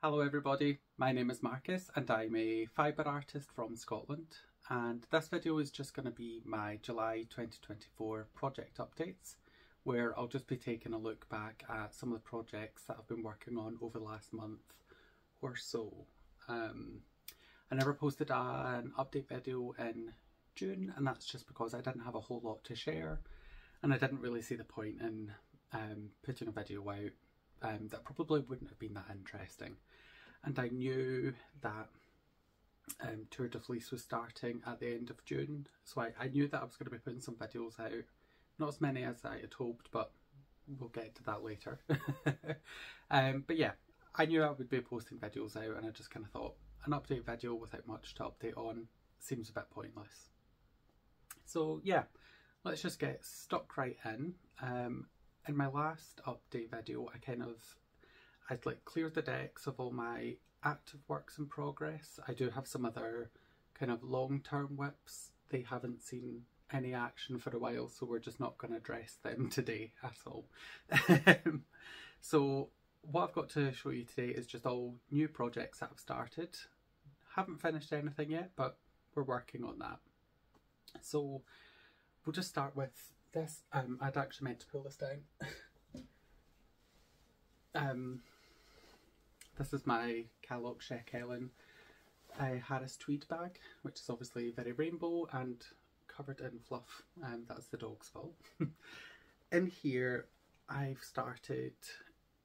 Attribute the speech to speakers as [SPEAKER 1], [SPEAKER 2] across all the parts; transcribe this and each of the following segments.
[SPEAKER 1] Hello everybody, my name is Marcus and I'm a fibre artist from Scotland, and this video is just going to be my July 2024 project updates, where I'll just be taking a look back at some of the projects that I've been working on over the last month or so. I never posted an update video in June, and that's just because I didn't have a whole lot to share and I didn't really see the point in putting a video out that probably wouldn't have been that interesting. And I knew that Tour de Fleece was starting at the end of June, so I knew that I was going to be putting some videos out. Not as many as I had hoped, but we'll get to that later. But yeah, I knew I would be posting videos out, and I just kind of thought an update video without much to update on seems a bit pointless. So yeah, let's just get stuck right in. In my last update video, I'd like cleared the decks of all my active works in progress. I do have some other kind of long-term whips. They haven't seen any action for a while, so we're just not going to address them today at all. So what I've got to show you today is just all new projects that I've started. Haven't finished anything yet, but we're working on that. So we'll just start with this. I'd actually meant to pull this down. This is my Crochet Harris tweed bag, which is obviously very rainbow and covered in fluff, and that's the dog's fault. In here I've started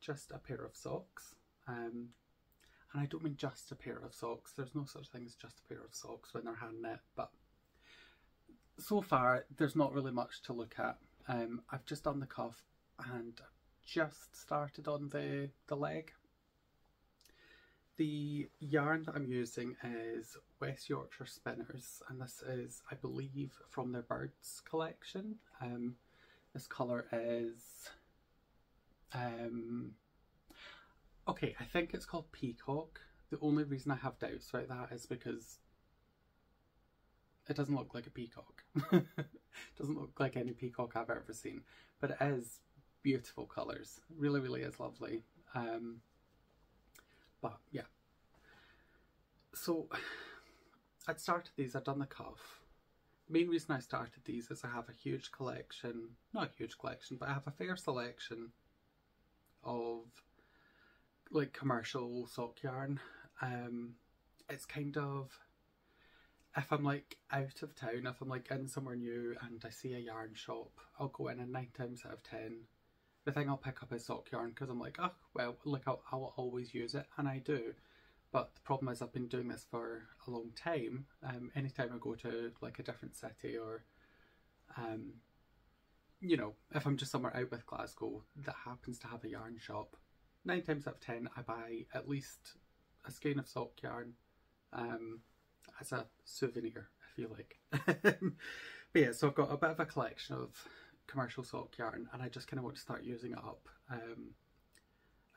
[SPEAKER 1] just a pair of socks, and I don't mean just a pair of socks. There's no such thing as just a pair of socks when they're hand knit, but so far there's not really much to look at. I've just done the cuff and just started on the leg. The yarn that I'm using is West Yorkshire Spinners, and this is, I believe, from their Birds collection. This colour is, okay, I think it's called Peacock. The only reason I have doubts about that is because it doesn't look like a peacock. It doesn't look like any peacock I've ever seen, but it is beautiful colours. Really, really is lovely. But yeah, so I'd started these, I'd done the cuff. The main reason I started these is I have a huge collection, not a huge collection, but I have a fair selection of like commercial sock yarn. It's kind of, if I'm like out of town, if I'm like in somewhere new and I see a yarn shop, I'll go in and 9 times out of 10 the thing I'll pick up is sock yarn, because I'm like, oh well, like I'll always use it, and I do. But the problem is I've been doing this for a long time. Anytime I go to like a different city, or you know, if I'm just somewhere out with Glasgow that happens to have a yarn shop, 9 times out of 10 I buy at least a skein of sock yarn as a souvenir, if you like. But yeah, so I've got a bit of a collection of commercial sock yarn, and I just kind of want to start using it up and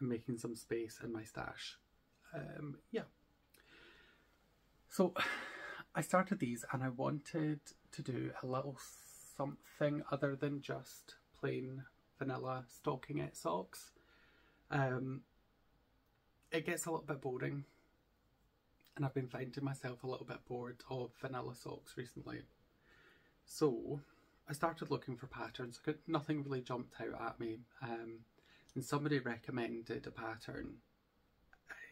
[SPEAKER 1] making some space in my stash. Yeah, so I started these and I wanted to do a little something other than just plain vanilla stockingette socks. It gets a little bit boring, and I've been finding myself a little bit bored of vanilla socks recently. So I started looking for patterns. Nothing really jumped out at me, and somebody recommended a pattern,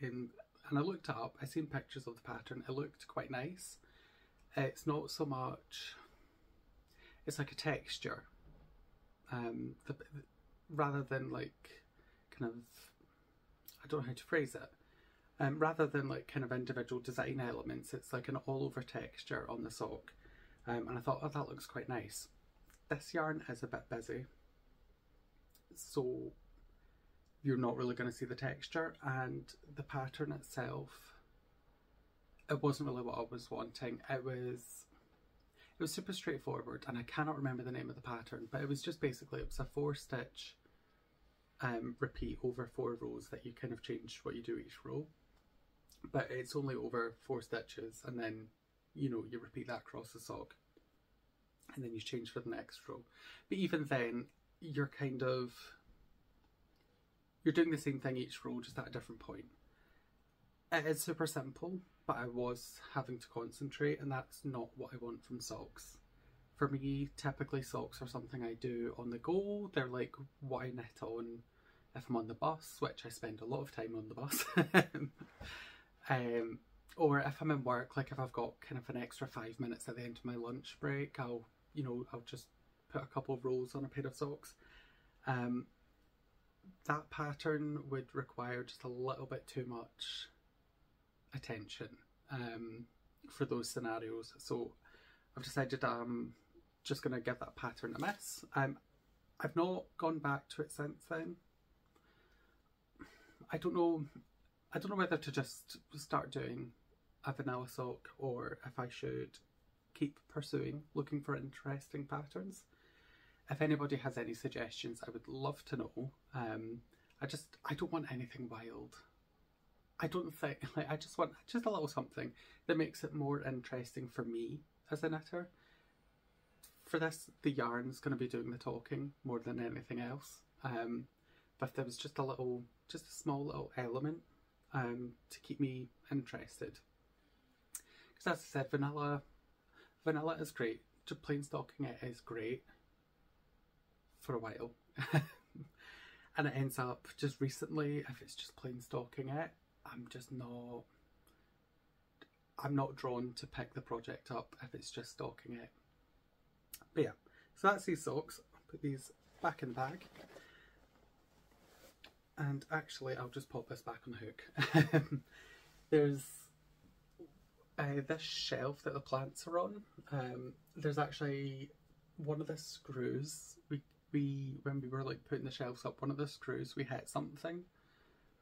[SPEAKER 1] and I looked it up. I seen pictures of the pattern. It looked quite nice. It's not so much, it's like a texture, rather than like kind of, I don't know how to phrase it, rather than like kind of individual design elements. It's like an all over texture on the sock, and I thought, oh, that looks quite nice. This yarn is a bit busy, so you're not really going to see the texture, and the pattern itself, it wasn't really what I was wanting. It was super straightforward, and I cannot remember the name of the pattern, but it was just basically, it was a 4-stitch repeat over 4 rows that you kind of changed what you do each row, but it's only over 4 stitches, and then, you know, you repeat that across the sock, and then you change for the next row. But even then, you're kind of, you're doing the same thing each row, just at a different point. It is super simple, but I was having to concentrate, and that's not what I want from socks. For me, typically socks are something I do on the go. They're like what I knit on if I'm on the bus, which I spend a lot of time on the bus. Or if I'm in work, like if I've got kind of an extra 5 minutes at the end of my lunch break, I'll just put a couple of rows on a pair of socks. That pattern would require just a little bit too much attention for those scenarios. So I've decided I'm just going to give that pattern a miss. I've not gone back to it since then. I don't know whether to just start doing a vanilla sock or if I should keep pursuing looking for interesting patterns. If anybody has any suggestions, I would love to know. I don't want anything wild. I don't think, like, I just want just a little something that makes it more interesting for me as a knitter. For this, the yarn's going to be doing the talking more than anything else. But if there was just a small little element to keep me interested. Because as I said, vanilla is great. Just plain stocking it is great for a while. And it ends up just recently, if it's just plain stocking it, I'm not drawn to pick the project up if it's just stocking it. But yeah, so that's these socks. I'll put these back in the bag. And actually, I'll just pop this back on the hook. There's this shelf that the plants are on. There's actually one of the screws. When we were like putting the shelves up, one of the screws we hit something.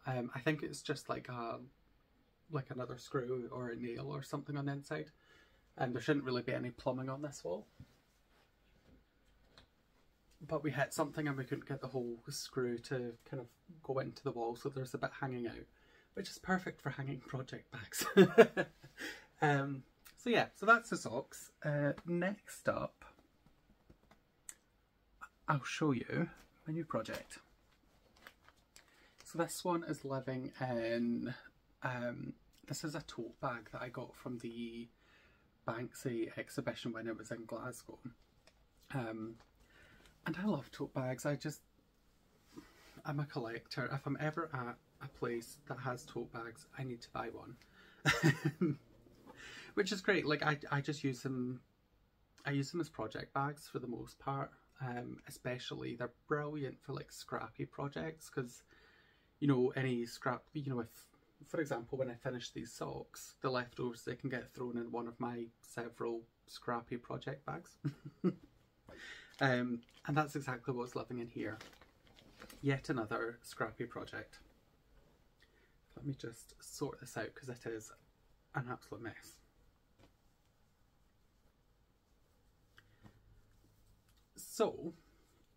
[SPEAKER 1] I think it's just like another screw or a nail or something on the inside. And there shouldn't really be any plumbing on this wall. But we hit something and we couldn't get the whole screw to kind of go into the wall, so there's a bit hanging out, which is perfect for hanging project bags. So yeah, so that's the socks. Next up, I'll show you my new project. So this one is living in, this is a tote bag that I got from the Banksy exhibition when it was in Glasgow. And I love tote bags. I'm a collector. If I'm ever at a place that has tote bags, I need to buy one. Which is great. Like I just use them, I use them as project bags for the most part. Especially they're brilliant for like scrappy projects because, you know, any scrap, you know, if, for example, when I finish these socks, the leftovers, they can get thrown in one of my several scrappy project bags. And that's exactly what's living in here. Yet another scrappy project. Let me just sort this out because it is an absolute mess. So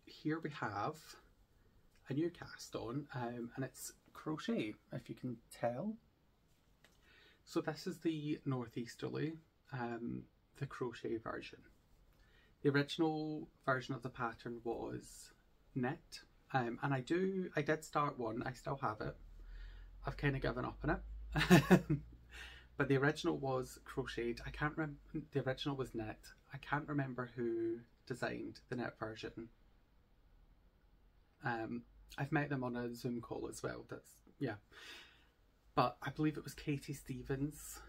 [SPEAKER 1] here we have a new cast on, and it's crochet, if you can tell. So this is the northeasterly, the crochet version. The original version of the pattern was knit, and I did start one. I still have it. I've kind of given up on it. But the original was crocheted. I can't remember. The original was knit. I can't remember who designed the knit version. I've met them on a Zoom call as well. Yeah. But I believe it was Katie Stevens.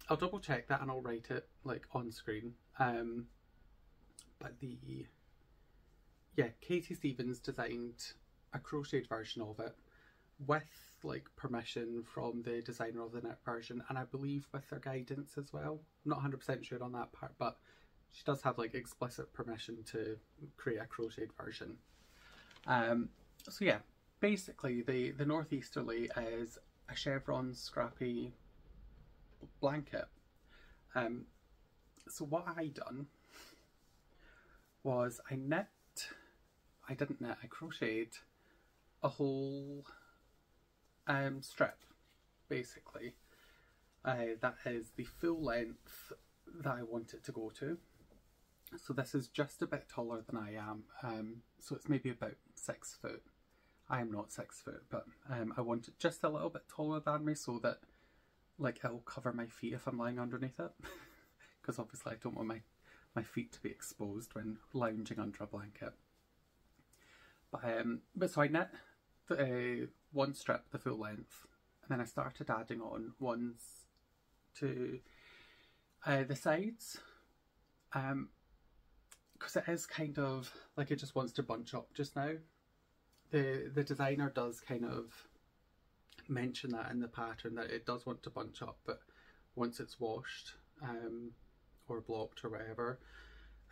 [SPEAKER 1] I'll double check that and I'll write it like on screen. But Katie Stevens designed a crocheted version of it with like permission from the designer of the knit version, and I believe with their guidance as well. I'm not 100% sure on that part, but she does have like explicit permission to create a crocheted version. So yeah, basically the northeasterly is a chevron scrappy blanket. So what I done was I crocheted a whole strip, basically. That is the full length that I want it to go to. So this is just a bit taller than I am, so it's maybe about 6 foot. I am not 6 foot, but I want it just a little bit taller than me so that like it'll cover my feet if I'm lying underneath it. Because obviously I don't want my feet to be exposed when lounging under a blanket. But so I knit one strip the full length, and then I started adding on ones to the sides, because it is kind of like it just wants to bunch up just now. The designer does kind of mention that in the pattern, that it does want to bunch up, but once it's washed or blocked or whatever,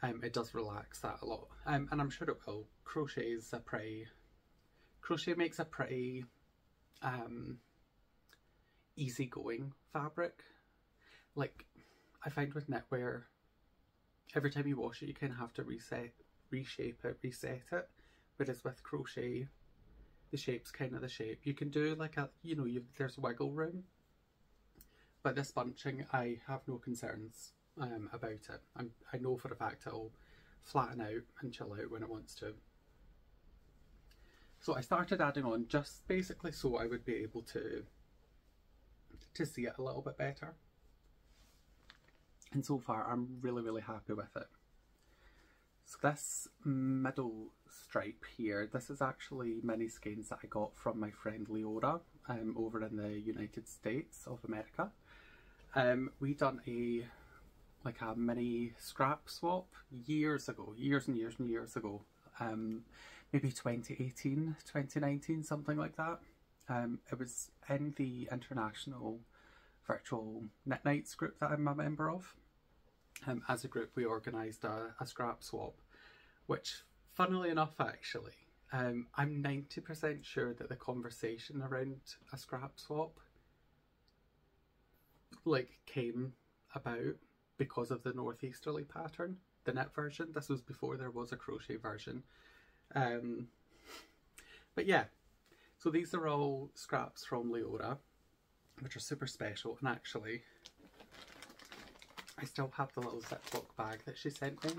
[SPEAKER 1] it does relax that a lot, and I'm sure it will. Crochet makes a pretty easygoing fabric. Like I find with knitwear, every time you wash it you kind of have to reshape it, reset it, whereas with crochet the shape's kind of the shape. You can do like a, you know, there's wiggle room, but this bunching I have no concerns about it. I know for a fact it'll flatten out and chill out when it wants to. So I started adding on just basically so I would be able to see it a little bit better. And so far I'm really happy with it. So this middle stripe here, this is actually mini skeins that I got from my friend Leora over in the United States of America. We done a mini scrap swap years ago, years and years ago, maybe 2018, 2019, something like that. It was in the international virtual knit nights group that I'm a member of. As a group we organised a scrap swap, which funnily enough actually, I'm 90% sure that the conversation around a scrap swap like came about because of the northeasterly pattern, the knit version. This was before there was a crochet version. But yeah, so these are all scraps from Leora, which are super special, and actually I still have the little Ziploc bag that she sent me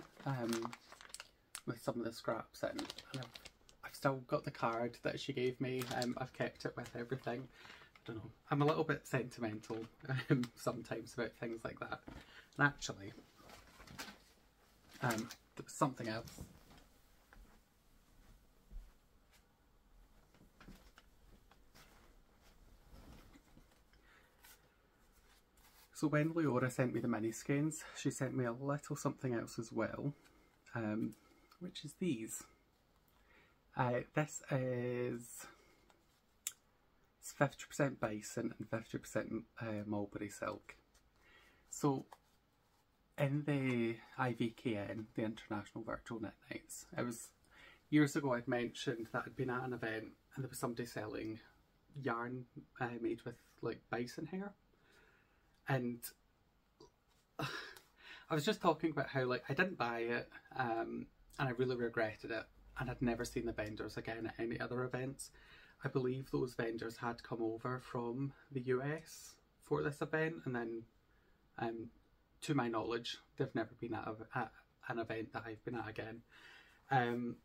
[SPEAKER 1] with some of the scraps in, and I've still got the card that she gave me. I've kept it with everything. I don't know, I'm a little bit sentimental sometimes about things like that. And actually, there was something else. So when Leora sent me the mini skeins, she sent me a little something else as well, which is these. This is 50% bison and 50% mulberry silk. So in the IVKN, the International Virtual Knit Nights, it was years ago I'd mentioned that I'd been at an event and there was somebody selling yarn made with like bison hair. And I was just talking about how like I didn't buy it and I really regretted it, and I'd never seen the vendors again at any other events. I believe those vendors had come over from the US for this event, and then to my knowledge they've never been at an event that I've been at again. And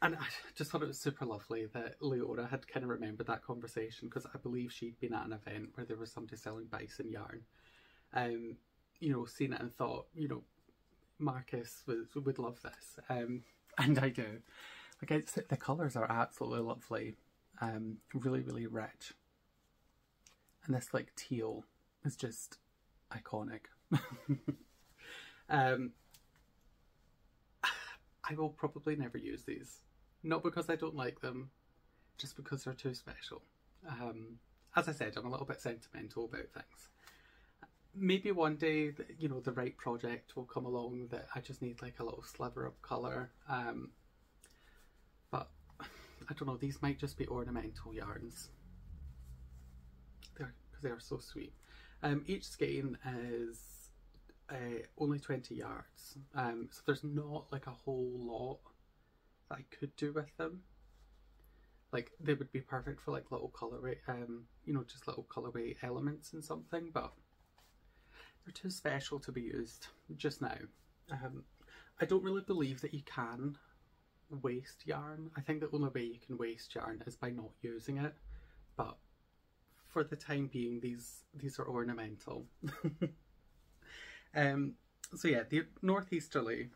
[SPEAKER 1] I just thought it was super lovely that Leora had kind of remembered that conversation, because I believe she'd been at an event where there was somebody selling bison yarn. You know, seen it and thought, you know, Marcus would love this, and I do. Like, the colours are absolutely lovely, really rich, and this like teal is just iconic. I will probably never use these, not because I don't like them, just because they're too special. As I said, I'm a little bit sentimental about things. Maybe one day, you know, the right project will come along that I just need like a little sliver of colour. But I don't know, these might just be ornamental yarns. Because they are so sweet. Each skein is only 20 yards. So there's not like a whole lot that I could do with them. Like, they would be perfect for like little colourway, you know, just little colourway elements and something, but they're too special to be used just now. I don't really believe that you can waste yarn. I think the only way you can waste yarn is by not using it, but for the time being these are ornamental. So yeah, the Northeasterly,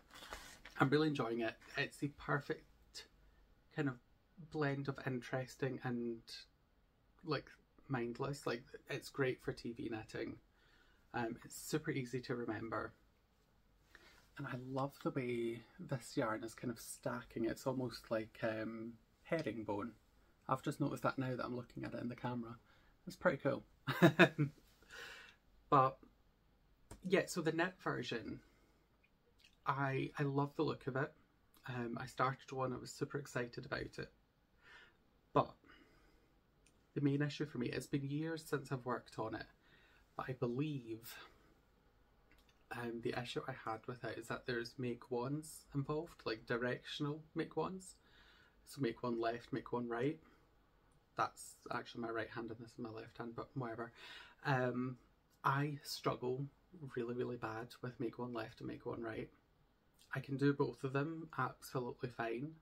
[SPEAKER 1] I'm really enjoying it. It's the perfect kind of blend of interesting and like mindless. Like, it's great for TV knitting. It's super easy to remember. And I love the way this yarn is kind of stacking. It's almost like herringbone. I've just noticed that now that I'm looking at it in the camera. It's pretty cool. But yeah, so the knit version, I love the look of it. I started one, I was super excited about it. But the main issue for me, it's been years since I've worked on it, but I believe the issue I had with it is that there's make ones involved, like directional make ones. So make one left, make one right. That's actually my right hand and this is my left hand, but whatever. I struggle really bad with make one left and make one right. I can do both of them absolutely fine,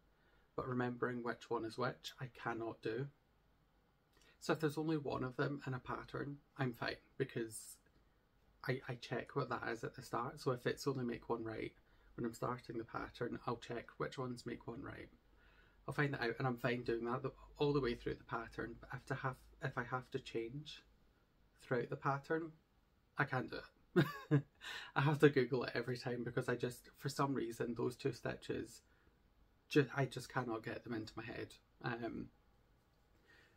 [SPEAKER 1] but remembering which one is which, I cannot do. So if there's only one of them in a pattern, I'm fine, because I check what that is at the start. So if it's only make one right, when I'm starting the pattern, I'll check which ones make one right. I'll find that out, and I'm fine doing that all the way through the pattern. But if I have to change throughout the pattern, I can't do it. I have to Google it every time, because I just, for some reason, those two stitches, I just cannot get them into my head.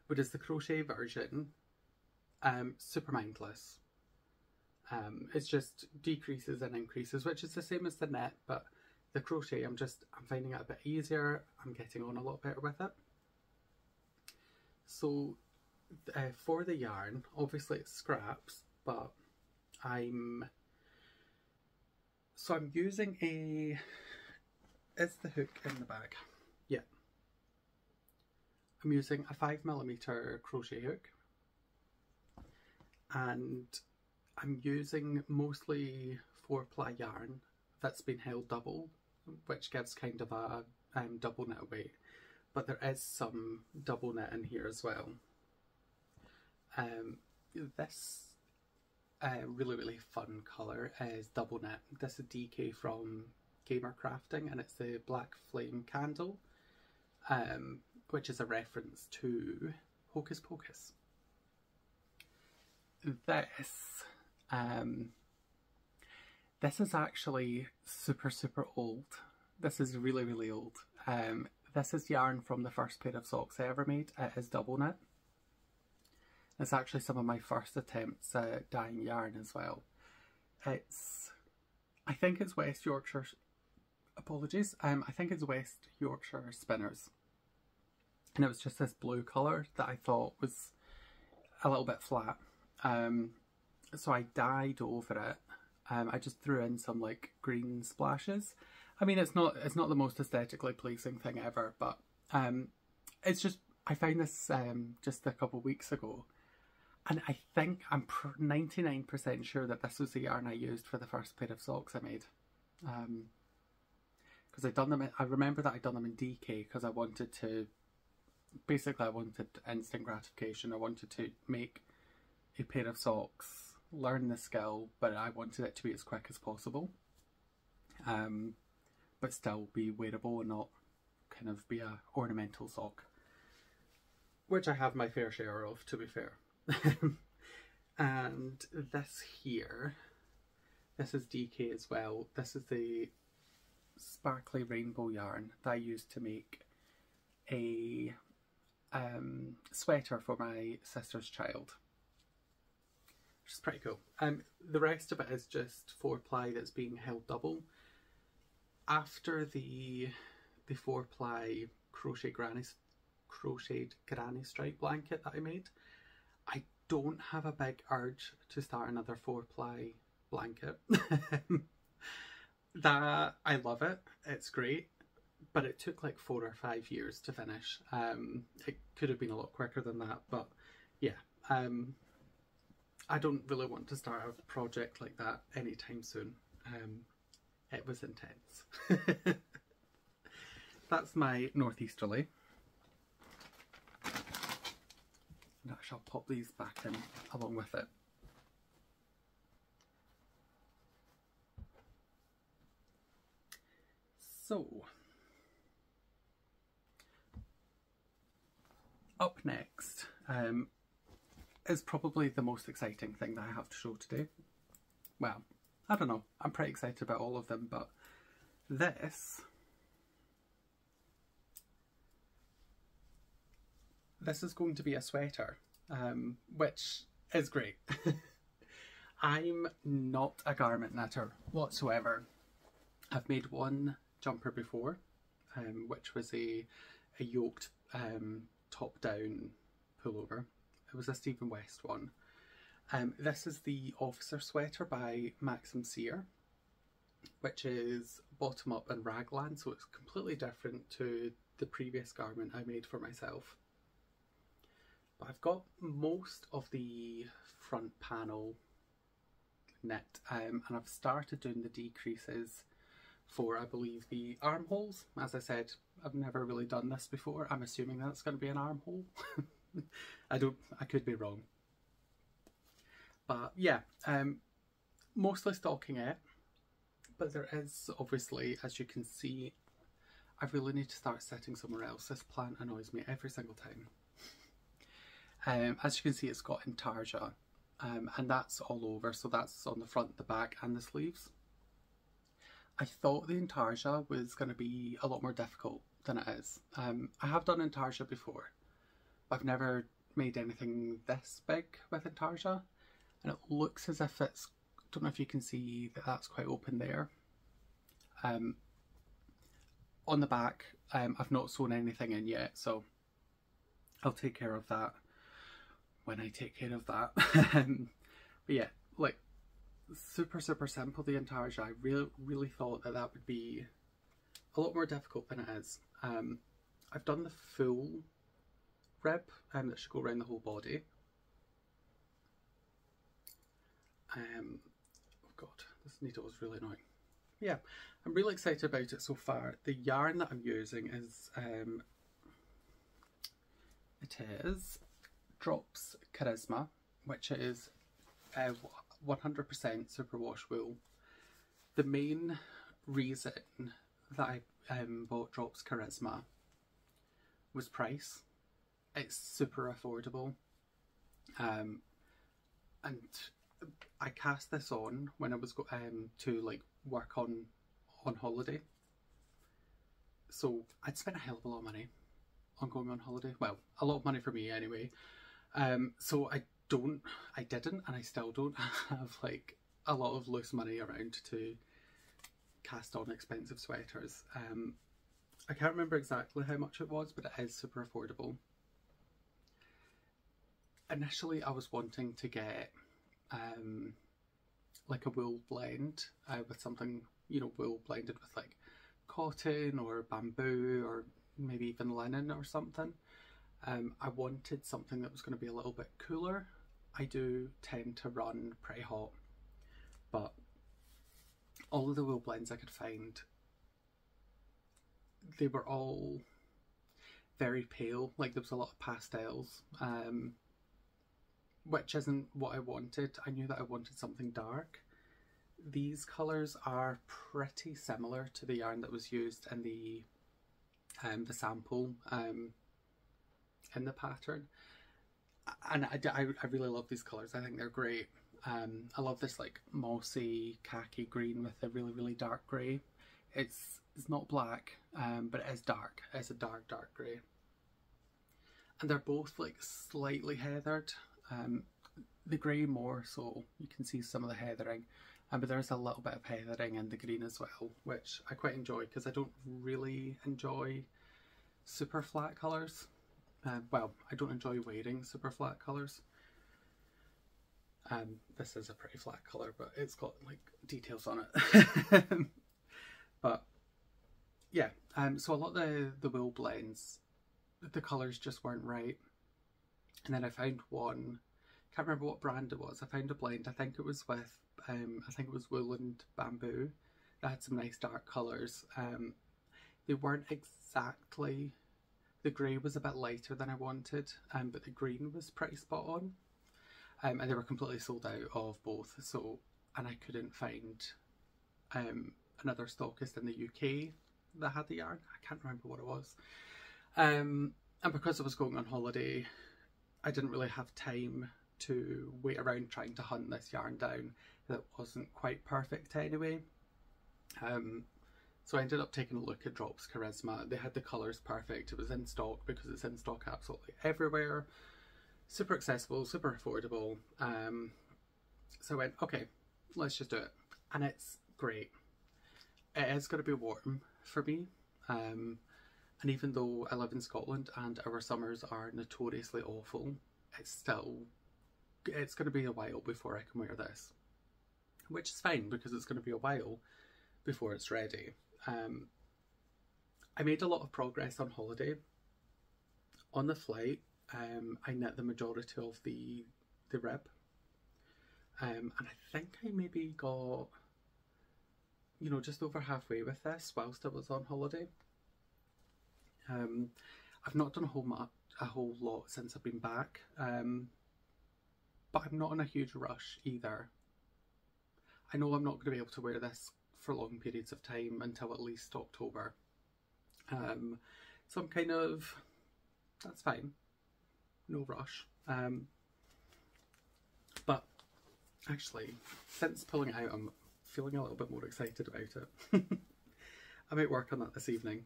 [SPEAKER 1] Whereas the crochet version, super mindless. It's just decreases and increases, which is the same as the knit, but the crochet, I'm finding it a bit easier. I'm getting on a lot better with it. So for the yarn, obviously it's scraps, but I'm using is the hook in the bag? Yeah. I'm using a 5mm crochet hook, and I'm using mostly 4-ply yarn that's been held double, which gives kind of a double knit weight, but there is some double knit in here as well. This really fun colour is double knit. This is DK from Gamer Crafting, and it's the Black Flame Candle, which is a reference to Hocus Pocus. This is actually super old. This is really old. This is yarn from the first pair of socks I ever made. It is double knit. It's actually some of my first attempts at dyeing yarn as well. I think it's West Yorkshire, apologies, I think it's West Yorkshire Spinners. And it was just this blue colour that I thought was a little bit flat. So I dyed over it. I just threw in some like green splashes. I mean, it's not the most aesthetically pleasing thing ever, but it's just, I found this just a couple of weeks ago, and I think I'm 99% sure that this was the yarn I used for the first pair of socks I made. Because I remember that I'd done them in DK because I wanted to, basically I wanted instant gratification. I wanted to make a pair of socks, learn the skill, but I wanted it to be as quick as possible, but still be wearable and not kind of be a ornamental sock, which I have my fair share of, to be fair. And this here, this is DK as well. This is the sparkly rainbow yarn that I used to make a sweater for my sister's child, which is pretty cool. The rest of it is just 4-ply that's being held double. After the 4-ply crocheted granny stripe blanket that I made, I don't have a big urge to start another 4-ply blanket. That, I love it, it's great, but it took like 4 or 5 years to finish. It could have been a lot quicker than that, but yeah. I don't really want to start a project like that anytime soon. It was intense. that's my northeasterly. And I shall pop these back in along with it. So, up next is probably the most exciting thing that I have to show today. Well, I don't know, I'm pretty excited about all of them, but this is going to be a sweater, which is great. I'm not a garment knitter whatsoever. I've made one jumper before, which was a yoked top-down pullover. It was a Stephen West one. This is the Officer Sweater by Maxim Sear, which is bottom up and raglan, so it's completely different to the previous garment I made for myself. But I've got most of the front panel knit, and I've started doing the decreases for, I believe, the armholes. As I said, I've never really done this before. I'm assuming that's going to be an armhole. I could be wrong. But yeah, mostly stockinette, but there is obviously, as you can see, I really need to start sitting somewhere else. This plant annoys me every single time. As you can see, it's got intarsia, and that's all over, so that's on the front, the back and the sleeves. I thought the intarsia was going to be a lot more difficult than it is. I have done intarsia before, but I've never made anything this big with intarsia, and it looks as if it's, don't know if you can see that that's quite open there. On the back, I've not sewn anything in yet, so I'll take care of that when I take care of that. But yeah, like, super simple, the intarsia. I really thought that that would be a lot more difficult than it is. I've done the full rib that should go around the whole body. Oh god, this needle is really annoying. Yeah, I'm really excited about it so far. The yarn that I'm using is it is Drops Charisma, which is 100% superwash wool. The main reason that I bought Drops Charisma was price. It's super affordable, and I cast this on when I was to like work on holiday. So I'd spent a hell of a lot of money on going on holiday. Well, a lot of money for me anyway. So I didn't, and I still don't have like a lot of loose money around to cast on expensive sweaters. I can't remember exactly how much it was, but it is super affordable. Initially, I was wanting to get like a wool blend with something, you know, wool blended with like cotton or bamboo or maybe even linen or something. I wanted something that was going to be a little bit cooler. I do tend to run pretty hot, but all of the wool blends I could find, they were all very pale. Like, there was a lot of pastels, which isn't what I wanted. I knew that I wanted something dark. These colours are pretty similar to the yarn that was used in the sample in the pattern, and I really love these colours. I think they're great. I love this like mossy khaki green with a really dark grey. It's not black, but it is dark. It's a dark grey, and they're both like slightly heathered. The grey more, so you can see some of the heathering, but there's a little bit of heathering in the green as well, which I quite enjoy because I don't really enjoy super flat colours. Well, I don't enjoy wearing super flat colours. This is a pretty flat colour, but it's got like details on it. But yeah, so a lot of the wool blends, the colours just weren't right. And then I found one, can't remember what brand it was. I found a blend, I think it was with, I think it was wool and bamboo. That had some nice dark colours. They weren't exactly, the grey was a bit lighter than I wanted, but the green was pretty spot on. And they were completely sold out of both, so, and I couldn't find another stockist in the UK that had the yarn. I can't remember what it was. And because I was going on holiday, I didn't really have time to wait around trying to hunt this yarn down that wasn't quite perfect anyway. So I ended up taking a look at Drops Charisma. They had the colours perfect. It was in stock because it's in stock absolutely everywhere. Super accessible, super affordable. So I went, okay, let's just do it. And it's great. It is going to be warm for me. And even though I live in Scotland and our summers are notoriously awful, it's going to be a while before I can wear this. Which is fine because it's going to be a while before it's ready. I made a lot of progress on holiday. On the flight, I knit the majority of the rib. And I think I maybe got, you know, just over halfway with this whilst I was on holiday. I've not done a whole lot since I've been back, but I'm not in a huge rush either. I know I'm not going to be able to wear this for long periods of time until at least October. So I'm kind of, that's fine, no rush. But actually, since pulling it out, I'm feeling a little bit more excited about it. I might work on that this evening.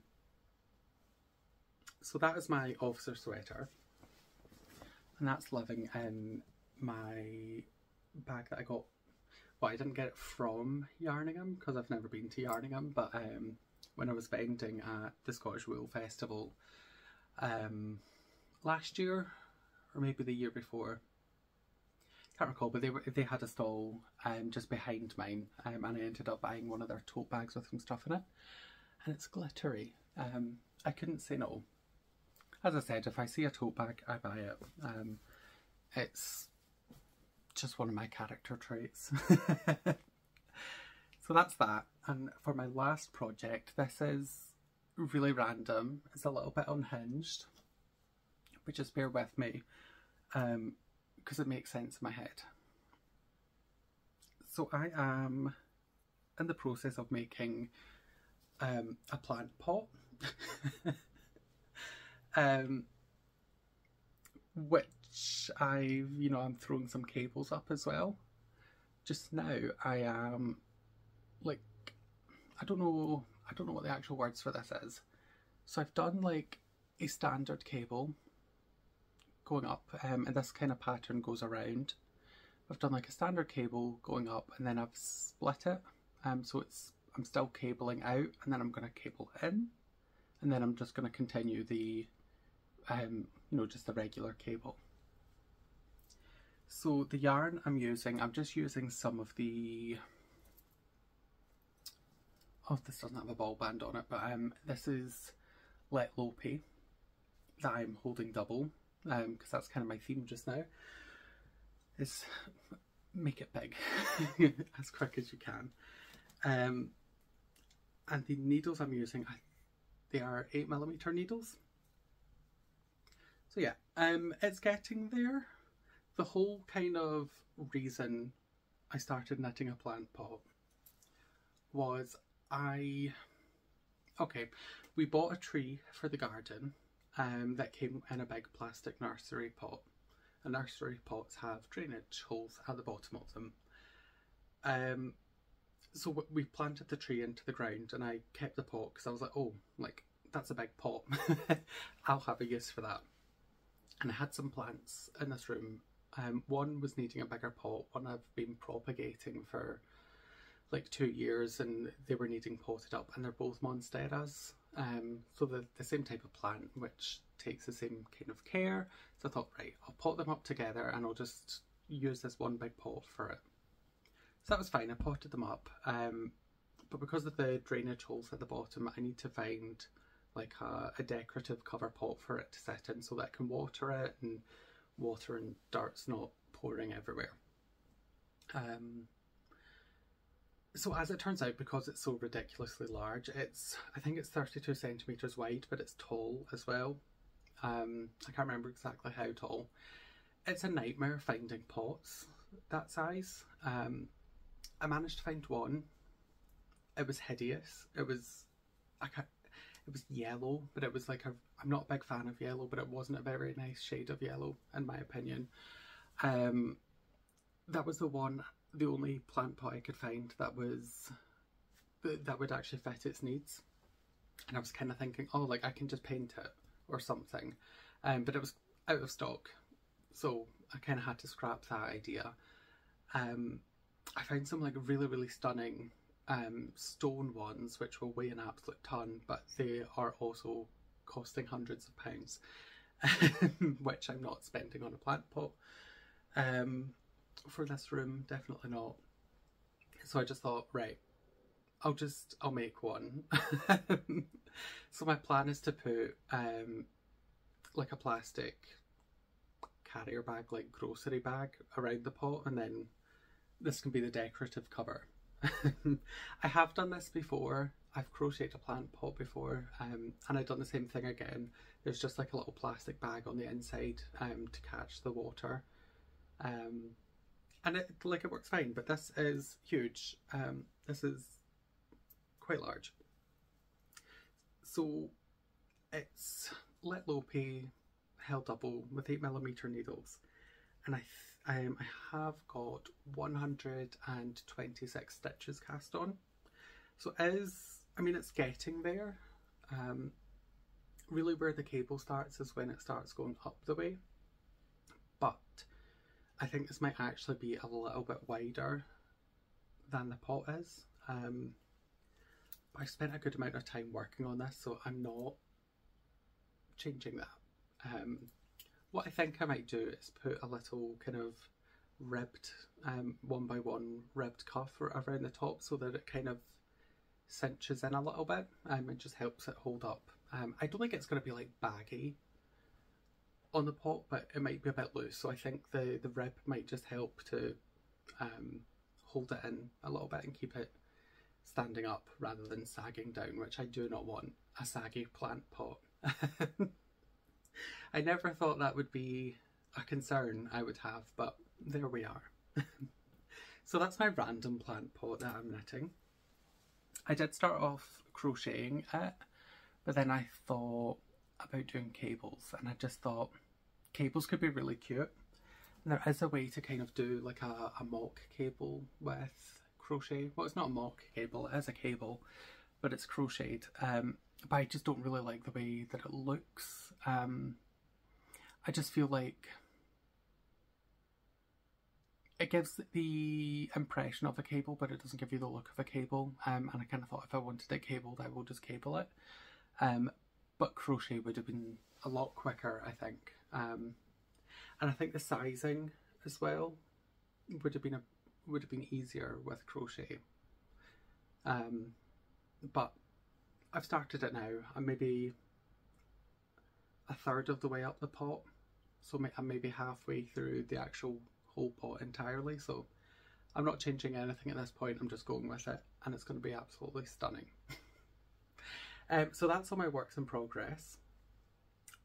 [SPEAKER 1] So that is my officer sweater, and that's living in my bag that I got. Well, I didn't get it from Yarningham because I've never been to Yarningham, but when I was vending at the Scottish Wool Festival last year, or maybe the year before, can't recall, but they had a stall just behind mine, and I ended up buying one of their tote bags with some stuff in it, and it's glittery. I couldn't say no. As I said, if I see a tote bag, I buy it. It's just one of my character traits. So that's that. And for my last project, this is really random. It's a little bit unhinged, but just bear with me because it makes sense in my head. So I am in the process of making a plant pot. Which I'm throwing some cables up as well. Just now I am like, I don't know what the actual words for this is. So I've done like a standard cable going up, and this kind of pattern goes around. I've done like a standard cable going up, and then I've split it, so I'm still cabling out, and then I'm going to cable in, and then I'm just going to continue the just the regular cable. So the yarn I'm just using some of the, this doesn't have a ball band on it, but this is Let Lopi that I'm holding double, because that's kind of my theme just now, is make it big as quick as you can. And the needles I'm using, they are 8mm needles. So yeah, it's getting there. The whole kind of reason I started knitting a plant pot was we bought a tree for the garden that came in a big plastic nursery pot. And nursery pots have drainage holes at the bottom of them. So we planted the tree into the ground, and I kept the pot because I was like, oh, like that's a big pot. I'll have a use for that. And I had some plants in this room. One was needing a bigger pot, one I've been propagating for like 2 years, and they were needing potted up, and they're both monsteras. So the same type of plant, which takes the same kind of care. So I thought, right, I'll pot them up together and I'll just use this one big pot for it. So that was fine, I potted them up. But because of the drainage holes at the bottom, I need to find like a decorative cover pot for it to sit in so that I can water it, and water and dirt's not pouring everywhere. So as it turns out, because it's so ridiculously large, I think it's 32 centimetres wide, but it's tall as well. I can't remember exactly how tall. It's a nightmare finding pots that size. I managed to find one. It was hideous. It was yellow, but it was like I'm not a big fan of yellow, but it wasn't a very nice shade of yellow in my opinion. That was the only plant pot I could find that would actually fit its needs. And I was kind of thinking, oh, like I can just paint it or something, but it was out of stock, so I kind of had to scrap that idea. I found some like really stunning stone ones which will weigh an absolute ton, but they are also costing hundreds of pounds, which I'm not spending on a plant pot for this room, definitely not. So I just thought, right, I'll make one. So my plan is to put like a plastic carrier bag, like grocery bag, around the pot, and then this can be the decorative cover. I have done this before. I've crocheted a plant pot before, and I've done the same thing again. There's just like a little plastic bag on the inside to catch the water, and it works fine. But this is huge. This is quite large. So it's lit low-pay, held double with 8mm needles, and I have got 126 stitches cast on. So it's getting there. Really where the cable starts is when it starts going up the way, but I think this might actually be a little bit wider than the pot is. But I spent a good amount of time working on this, so I'm not changing that. What I think I might do is put a little kind of ribbed, 1x1 ribbed cuff around the top, so that it kind of cinches in a little bit, and just helps it hold up. I don't think it's going to be like baggy on the pot, but it might be a bit loose, so I think the rib might just help to hold it in a little bit and keep it standing up rather than sagging down, which I do not want a saggy plant pot. I never thought that would be a concern I would have, but there we are. So that's my random plant pot that I'm knitting. I did start off crocheting it, but then I thought about doing cables, and I just thought cables could be really cute. And there is a way to kind of do like a mock cable with crochet. Well, it's not a mock cable, it is a cable, but it's crocheted. But I just don't really like the way that it looks. I just feel like it gives the impression of a cable, but it doesn't give you the look of a cable. And I kind of thought if I wanted it cabled, I will just cable it. But crochet would have been a lot quicker, I think. And I think the sizing as well would have been easier with crochet. But I've started it now. I'm maybe a third of the way up the pot, so I'm maybe halfway through the actual whole pot entirely, so I'm not changing anything at this point. I'm just going with it, and it's going to be absolutely stunning. So that's all my works in progress.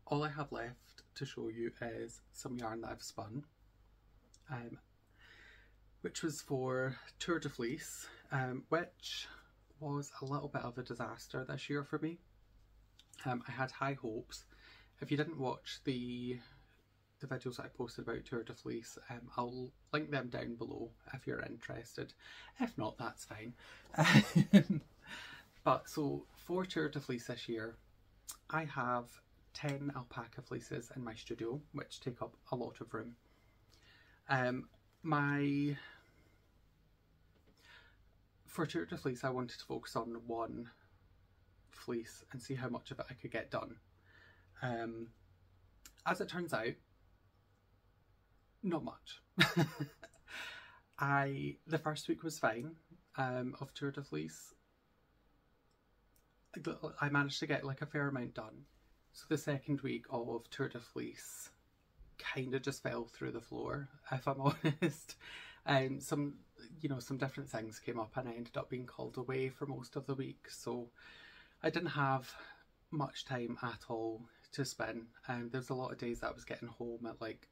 [SPEAKER 1] All I have left to show you is some yarn that I've spun, which was for Tour de Fleece, which was a little bit of a disaster this year for me. I had high hopes. If you didn't watch the videos that I posted about Tour de Fleece, I'll link them down below if you're interested. If not, that's fine. But so for Tour de Fleece this year, I have 10 alpaca fleeces in my studio, which take up a lot of room. For Tour de Fleece, I wanted to focus on one fleece and see how much of it I could get done. As it turns out, not much. The first week was fine of Tour de Fleece. I managed to get like a fair amount done. So the second week of Tour de Fleece kind of just fell through the floor, if I'm honest. you know, some different things came up and I ended up being called away for most of the week, so I didn't have much time at all to spin. And there's a lot of days that I was getting home at like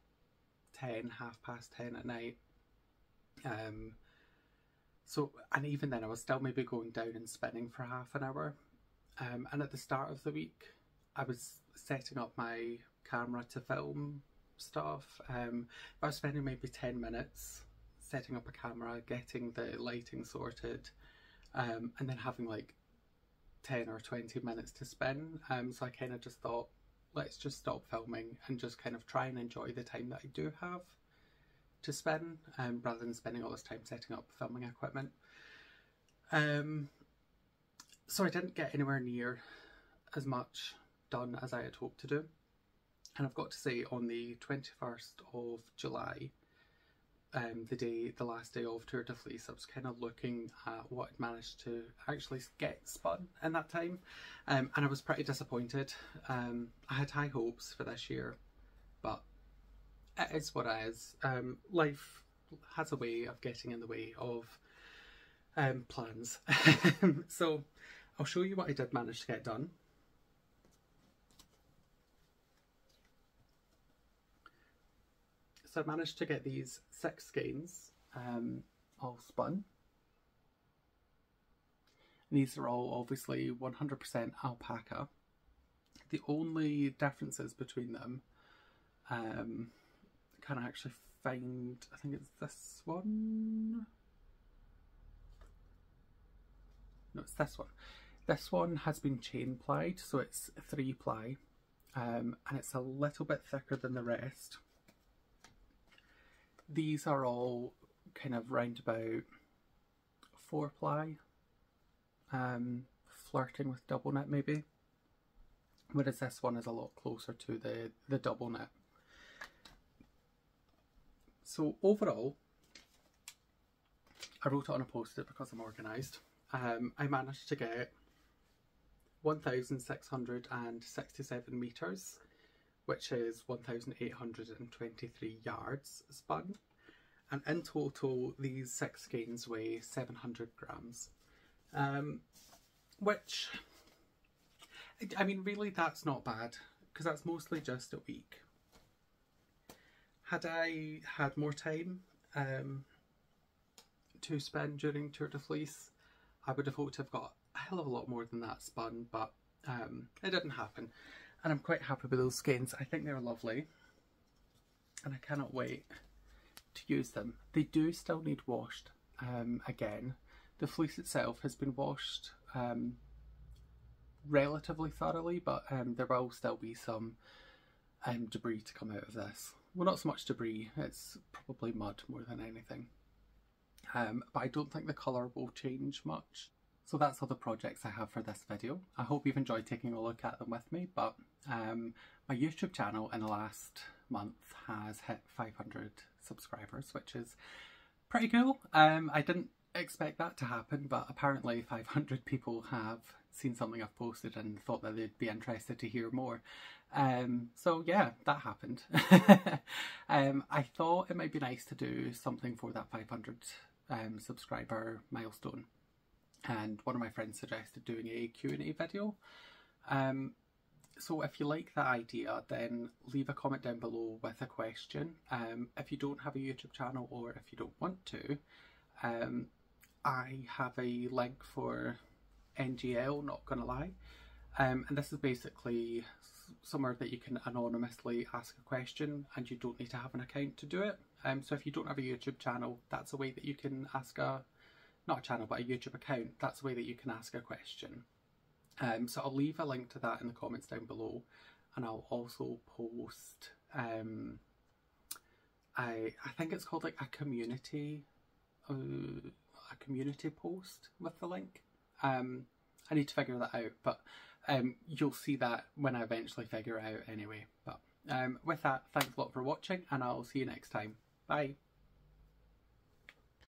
[SPEAKER 1] 10, 10:30 at night. And even then I was still maybe going down and spinning for half an hour. And at the start of the week I was setting up my camera to film stuff. I was spending maybe 10 minutes setting up a camera, getting the lighting sorted, and then having like 10 or 20 minutes to spin. So I kind of just thought, let's just stop filming and just kind of try and enjoy the time that I do have to spin, rather than spending all this time setting up filming equipment. So I didn't get anywhere near as much done as I had hoped to do. And I've got to say, on the 21st of July, the last day of Tour de Fleece, I was kind of looking at what I'd managed to actually get spun in that time, and I was pretty disappointed. I had high hopes for this year, but it is what it is. Life has a way of getting in the way of plans. So I'll show you what I did manage to get done. So I managed to get these 6 skeins all spun. And these are all obviously 100% alpaca. The only differences between them, I can't actually find, I think it's this one. No, it's this one. This one has been chain plied, so it's 3 ply, and it's a little bit thicker than the rest. These are all kind of round about 4 ply, flirting with double knit maybe, whereas this one is a lot closer to the double knit. So overall, I wrote it on a post-it because I'm organised. I managed to get 1,667 metres, which is 1,823 yards spun, and in total these 6 skeins weigh 700 grams, which, I mean, really that's not bad, because that's mostly just a week. Had I had more time to spin during Tour de Fleece, I would have hoped to have got a hell of a lot more than that spun, but it didn't happen. And I'm quite happy with those skeins. I think they're lovely, and I cannot wait to use them. They do still need washed again. The fleece itself has been washed relatively thoroughly, but there will still be some debris to come out of this. Well, not so much debris, it's probably mud more than anything. But I don't think the colour will change much. So that's all the projects I have for this video. I hope you've enjoyed taking a look at them with me, but my YouTube channel in the last month has hit 500 subscribers, which is pretty cool. I didn't expect that to happen, but apparently 500 people have seen something I've posted and thought that they'd be interested to hear more. So yeah, that happened. I thought it might be nice to do something for that 500 subscriber milestone, and one of my friends suggested doing a Q&A video. So if you like that idea, then leave a comment down below with a question. If you don't have a YouTube channel, or if you don't want to, I have a link for NGL, not gonna lie, and this is basically somewhere that you can anonymously ask a question, and you don't need to have an account to do it. So if you don't have a YouTube channel, that's a way that you can ask not a channel, but a YouTube account, that's a way that you can ask a question. So I'll leave a link to that in the comments down below, and I'll also post, I think it's called like a community post with the link. I need to figure that out, but you'll see that when I eventually figure it out anyway. But with that, thanks a lot for watching, and I'll see you next time. Bye!